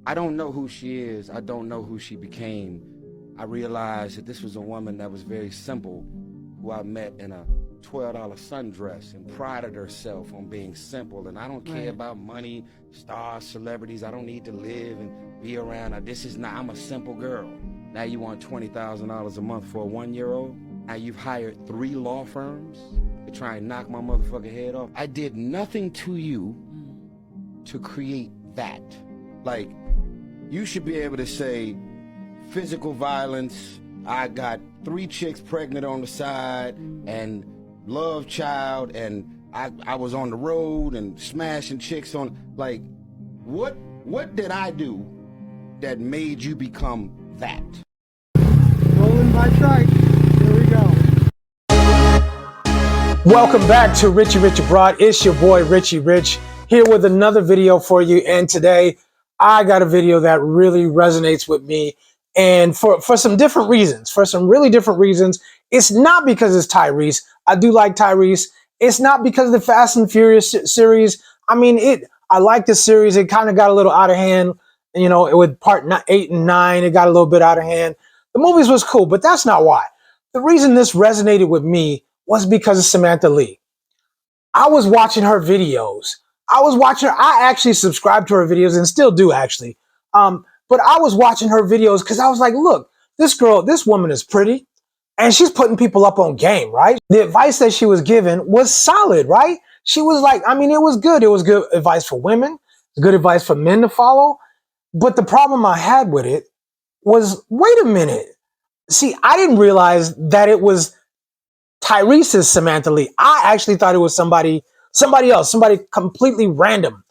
I don't know who she is. I don't know who she became. I realized that this was a woman that was very simple, who I met in a $12 sundress and prided herself on being simple. And I don't care about money, stars, celebrities. I don't need to live and be around. I'm a simple girl. Now you want $20,000 a month for a 1-year-old? Now you've hired 3 law firms to try and knock my motherfucking head off. I did nothing to you to create that. Like, you should be able to say physical violence, I got 3 chicks pregnant on the side, and love child, and I was on the road and smashing chicks on, like, what did I do that made you become that? Rolling by trike. Here we go. Welcome back to Richie Rich Abroad. It's your boy Richie Rich here with another video for you. And today I got a video that really resonates with me, and for some different reasons, for some really different reasons. It's not because it's Tyrese. I do like Tyrese. It's not because of the Fast and Furious series. I mean, I like the series. It kind of got a little out of hand, you know, with part 8 and 9, it got a little bit out of hand. The movies was cool, but that's not why. The reason this resonated with me was because of Samantha Lee. I was watching her videos. I actually subscribed to her videos and still do actually. But I was watching her videos because I was like, look, this woman is pretty and she's putting people up on game, right? The advice that she was given was solid, right? She was like, I mean, it was good. It was good advice for women, good advice for men to follow. But the problem I had with it was, wait a minute. See, I didn't realize that it was Tyrese's Samantha Lee. I actually thought it was somebody else, somebody completely random.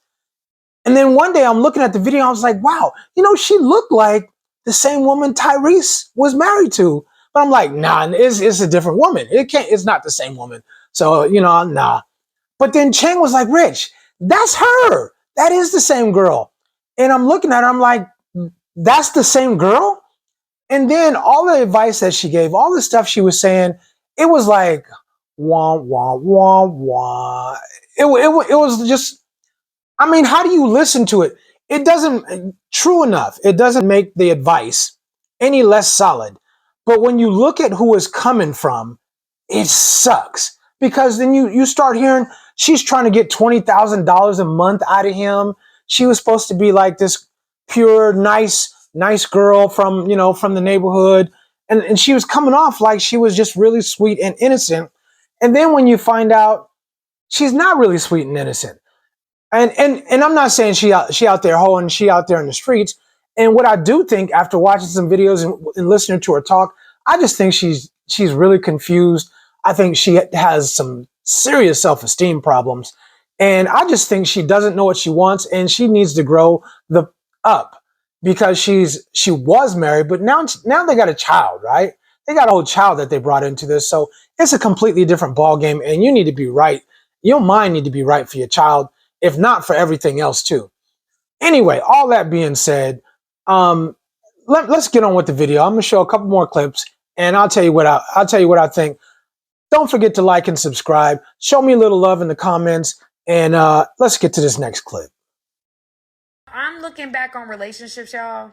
And then one day I'm looking at the video, I was like, wow, you know, she looked like the same woman Tyrese was married to. But I'm like, nah, it's a different woman. It's not the same woman. So, you know, nah. But then Chang was like, Rich, that's her. That is the same girl. And I'm looking at her, I'm like, that's the same girl? And then all the advice that she gave, all the stuff she was saying, it was like, wah, wah, wah, wah. It was just, I mean, how do you listen to it? It doesn't, true enough, it doesn't make the advice any less solid. But when you look at who it's coming from, it sucks. Because then you start hearing she's trying to get $20,000 a month out of him. She was supposed to be like this pure, nice girl from, you know, from the neighborhood. And she was coming off like she was just really sweet and innocent. And then when you find out she's not really sweet and innocent. And I'm not saying she out there hoeing, she out there in the streets. And what I do think after watching some videos and listening to her talk, I just think she's really confused. I think she has some serious self-esteem problems. And I just think she doesn't know what she wants, and she needs to grow up, because she was married, but now they got a child, right? They got a whole child that they brought into this. So it's a completely different ball game, and you need to be right. Your mind need to be right for your child, if not for everything else too. Anyway, all that being said, let's get on with the video. I'm gonna show a couple more clips, and I'll tell you what I think. Don't forget to like and subscribe. Show me a little love in the comments, and let's get to this next clip. I'm looking back on relationships, y'all,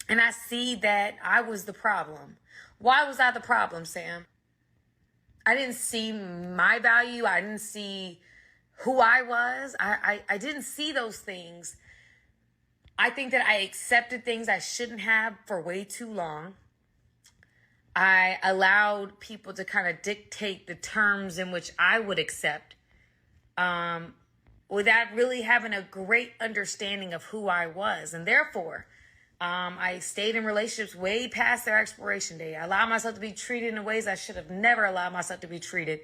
and I see that I was the problem. Why was I the problem, Sam? I didn't see my value. I didn't see who I was. I didn't see those things. I think that I accepted things I shouldn't have for way too long. I allowed people to kind of dictate the terms in which I would accept, without really having a great understanding of who I was. And therefore, I stayed in relationships way past their expiration date. I allowed myself to be treated in ways I should have never allowed myself to be treated.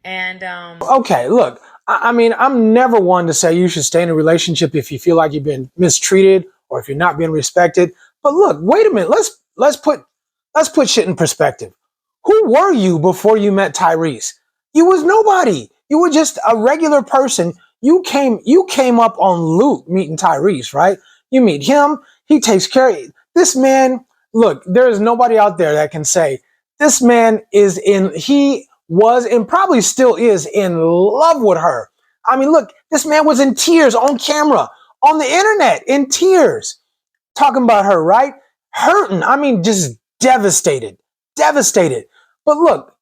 And okay, look, I mean, I'm never one to say you should stay in a relationship if you feel like you've been mistreated or if you're not being respected. But look, wait a minute. Let's put shit in perspective. Who were you before you met Tyrese? You was nobody. You were just a regular person. You came up on loot meeting Tyrese, right? You meet him. He takes care of you. This man, look, there is nobody out there that can say this man he was and probably still is in love with her. I mean, look, this man was in tears on camera on the internet in tears, talking about her, right? Hurting. I mean, just devastated, devastated. But look,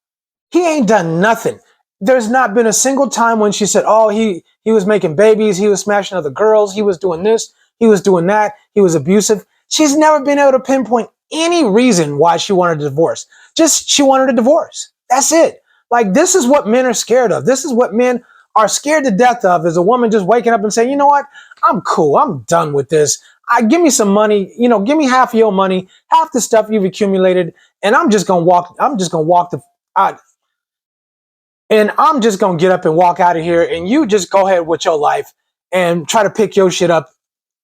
he ain't done nothing. There's not been a single time when she said, oh, he was making babies, he was smashing other girls, he was doing this, he was doing that, he was abusive. She's never been able to pinpoint any reason why she wanted a divorce. Just she wanted a divorce. That's it. Like, this is what men are scared of. This is what men are scared to death of, is a woman just waking up and saying, you know what? I'm cool. I'm done with this. Give me some money. You know, give me half of your money, half the stuff you've accumulated, and I'm just gonna walk. I'm just gonna walk the out, and I'm just gonna get up and walk out of here. And you just go ahead with your life and try to pick your shit up.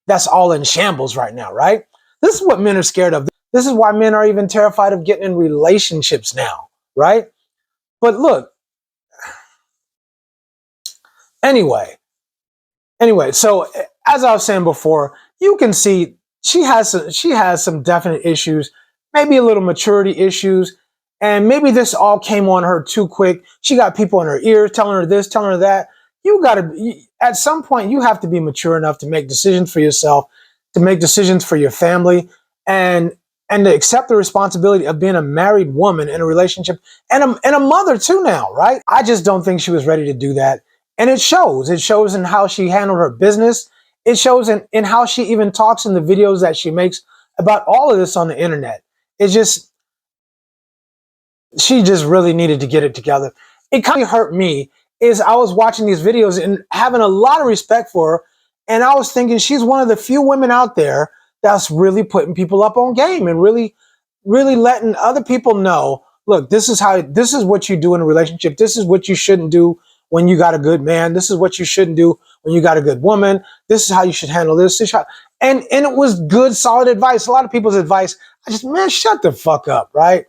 That's all in shambles right now, right? This is what men are scared of. This is why men are even terrified of getting in relationships now, right? But look, anyway, so as I was saying before, you can see she has some definite issues, maybe a little maturity issues, and maybe this all came on her too quick. She got people in her ear telling her this, telling her that. At some point, you have to be mature enough to make decisions for yourself, to make decisions for your family, and to accept the responsibility of being a married woman in a relationship and a mother too now, right? I just don't think she was ready to do that. And it shows. It shows in how she handled her business. It shows in how she even talks in the videos that she makes about all of this on the internet. It's just, she just really needed to get it together. It kind of hurt me is I was watching these videos and having a lot of respect for her. And I was thinking she's one of the few women out there that's really putting people up on game and really, really letting other people know, look, this is what you do in a relationship. This is what you shouldn't do when you got a good man. This is what you shouldn't do when you got a good woman. This is how you should handle this. And it was good, solid advice. A lot of people's advice, man, shut the fuck up, right?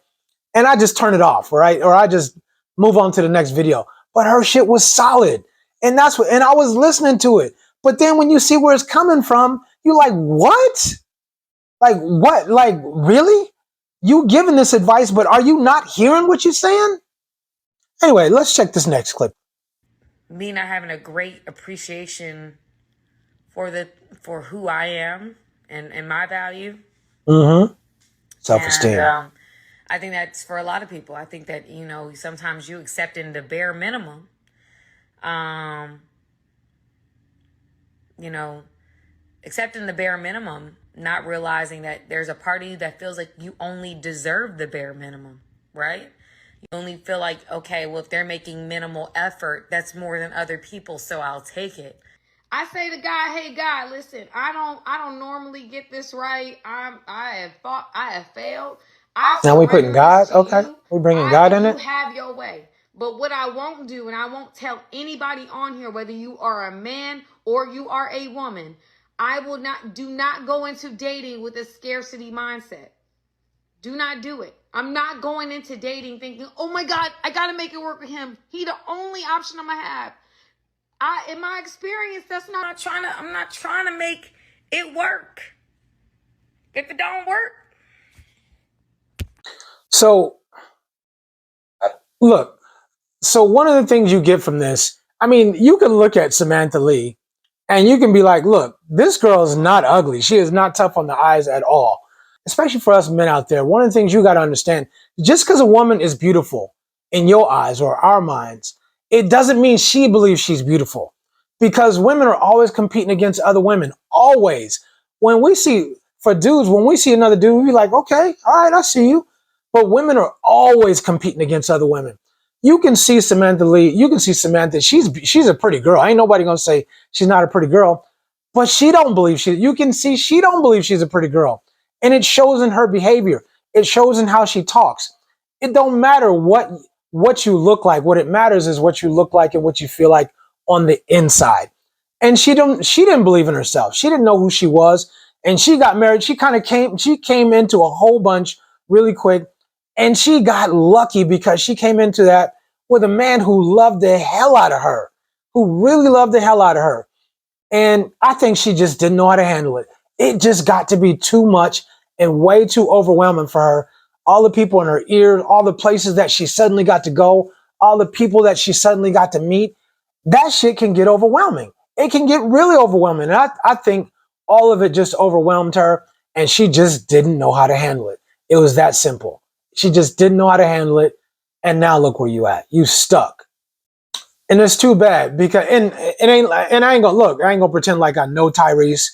And I just turn it off, right? Or I just move on to the next video. But her shit was solid. And and I was listening to it. But then when you see where it's coming from, you're like, what? Like, what? Like, really? You giving this advice, but are you not hearing what you're saying? Anyway, let's check this next clip. Me not having a great appreciation for who I am and my value. Mm-hmm. Self-esteem. And, I think that's for a lot of people. I think that, sometimes you accepting the bare minimum. Accepting the bare minimum, not realizing that there's a part of you that feels like you only deserve the bare minimum, right? You only feel like, okay, well, if they're making minimal effort, that's more than other people, so I'll take it. I say to God, hey God, listen, I don't normally get this right. I have failed. Now we putting God, okay? We bringing God in it. Have your way. But what I won't do, and I won't tell anybody on here, whether you are a man or you are a woman, do not go into dating with a scarcity mindset. Do not do it. I'm not going into dating thinking, oh my God, I got to make it work with him. He the only option I'm going to have. In my experience, I'm not trying to make it work. If it don't work. So, look, so one of the things you get from this, I mean, you can look at Samantha Lee and you can be like, look, this girl is not ugly. She is not tough on the eyes at all. Especially for us men out there, one of the things you got to understand, just because a woman is beautiful in your eyes or our minds, it doesn't mean she believes she's beautiful. Because women are always competing against other women, always. When we see another dude, we be like, okay, all right, I see you. But women are always competing against other women. You can see Samantha Lee, you can see Samantha, she's a pretty girl. Ain't nobody gonna say she's not a pretty girl, but you can see she don't believe she's a pretty girl. And it shows in her behavior. It shows in how she talks. It don't matter what you look like. What it matters is what you look like and what you feel like on the inside. And she didn't believe in herself. She didn't know who she was. And she got married. She came into a whole bunch really quick. And she got lucky because she came into that with a man who loved the hell out of her, who really loved the hell out of her. And I think she just didn't know how to handle it. It just got to be too much and way too overwhelming for her. All the people in her ear, all the places that she suddenly got to go, all the people that she suddenly got to meet, that shit can get overwhelming. it can get really overwhelming. And I think all of it just overwhelmed her, and she just didn't know how to handle it. It was that simple. She just didn't know how to handle it, and now look where you at. You stuck. And it's too bad because and I ain't gonna pretend like I know Tyrese,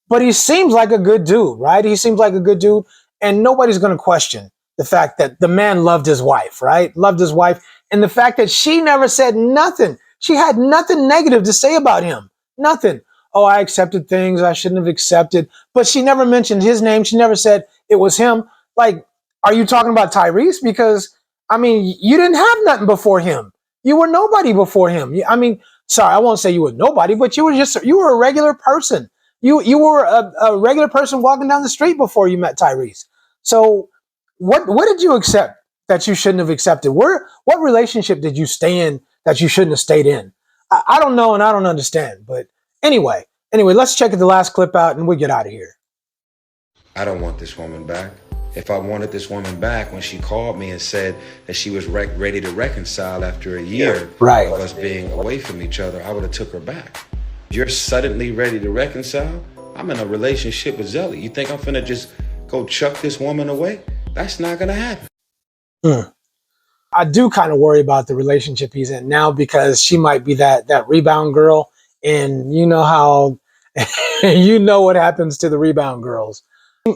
but he seems like a good dude, right? He seems like a good dude, and nobody's gonna question the fact that the man loved his wife, right? Loved his wife, and the fact that she never said nothing. She had nothing negative to say about him. Nothing. Oh, I accepted things I shouldn't have accepted, but she never mentioned his name. She never said it was him. Like, are you talking about Tyrese? Because I mean, you didn't have nothing before him. You were nobody before him. I mean, sorry, I won't say you were nobody, but you were a regular person. You were a regular person walking down the street before you met Tyrese. So what did you accept that you shouldn't have accepted? What relationship did you stay in that you shouldn't have stayed in? I don't know and I don't understand. But anyway, let's check the last clip out and we get out of here. I don't want this woman back. If I wanted this woman back, when she called me and said that she was ready to reconcile after a year of us being away from each other, I would have took her back. You're suddenly ready to reconcile? I'm in a relationship with Zelly. You think I'm finna just go chuck this woman away? That's not gonna happen. I do kind of worry about the relationship he's in now because she might be that rebound girl, and you know how you know what happens to the rebound girls.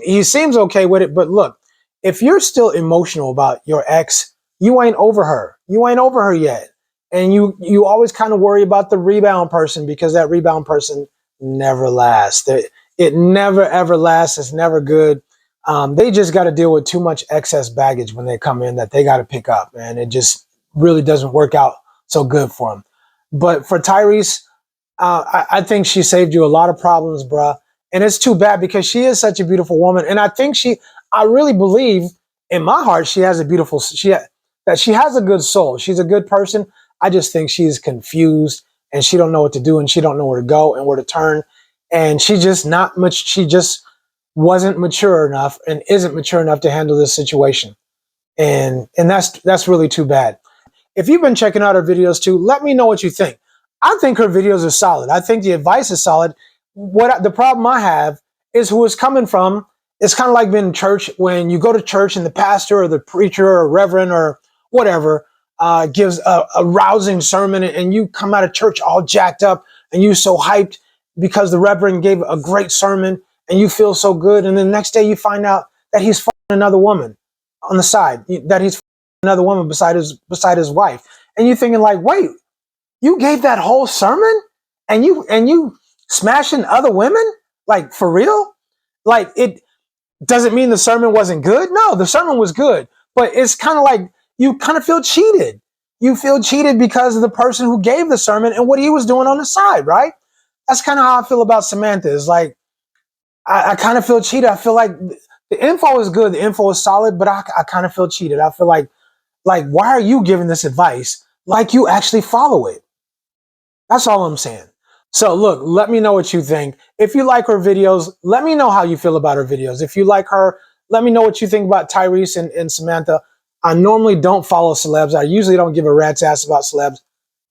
He seems okay with it, but look, if you're still emotional about your ex, you ain't over her. You ain't over her yet. And you always kind of worry about the rebound person because that rebound person never lasts. It never, ever lasts. It's never good. They just got to deal with too much excess baggage when they come in that they got to pick up, and it just really doesn't work out so good for them. But for Tyrese, I think she saved you a lot of problems, bruh. And it's too bad because she is such a beautiful woman. And I think I really believe in my heart, she has a good soul. She's a good person. I just think she's confused and she don't know what to do and she don't know where to go and where to turn. And she just wasn't mature enough and isn't mature enough to handle this situation. And that's really too bad. If you've been checking out her videos too, let me know what you think. I think her videos are solid. I think the advice is solid. The problem I have is who it's coming from. It's kind of like being in church when you go to church and the pastor or the preacher or reverend or whatever gives a rousing sermon and you come out of church all jacked up and you're so hyped because the reverend gave a great sermon and you feel so good. And then the next day you find out that he's fucking another woman on the side, that he's fucking another woman beside his wife. And you're thinking like, wait, you gave that whole sermon and you smashing other women? Like, for real? Like, it doesn't mean the sermon wasn't good. No, the sermon was good, but it's kind of like you kind of feel cheated. You feel cheated because of the person who gave the sermon and what he was doing on the side, right? That's kind of how I feel about Samantha. It's like, I kind of feel cheated. I feel like the info is good. The info is solid, but I kind of feel cheated. I feel like, why are you giving this advice like you actually follow it? That's all I'm saying. So look, let me know what you think. If you like her videos, let me know how you feel about her videos. If you like her, let me know what you think about Tyrese and Samantha. I normally don't follow celebs. I usually don't give a rat's ass about celebs.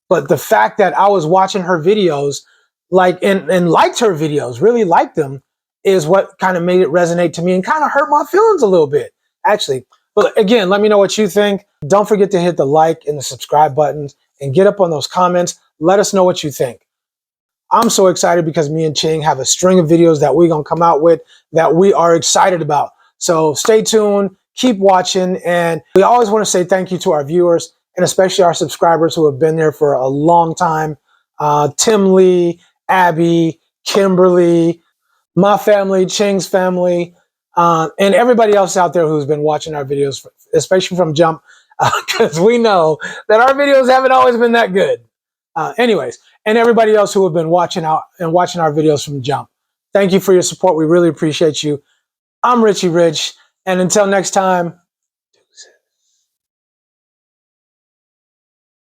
But the fact that I was watching her videos, and liked her videos, really liked them, is what kind of made it resonate to me and kind of hurt my feelings a little bit, actually. But again, let me know what you think. Don't forget to hit the like and the subscribe buttons and get up on those comments. Let us know what you think. I'm so excited because me and Ching have a string of videos that we're going to come out with that we are excited about. So stay tuned, keep watching, and we always want to say thank you to our viewers and especially our subscribers who have been there for a long time. Tim Lee, Abby, Kimberly, my family, Ching's family, and everybody else out there who's been watching our videos, especially from Jump, because we know that our videos haven't always been that good. Anyways, and everybody else who have been watching our videos from Jump. Thank you for your support. We really appreciate you. I'm Richie Rich, and until next time,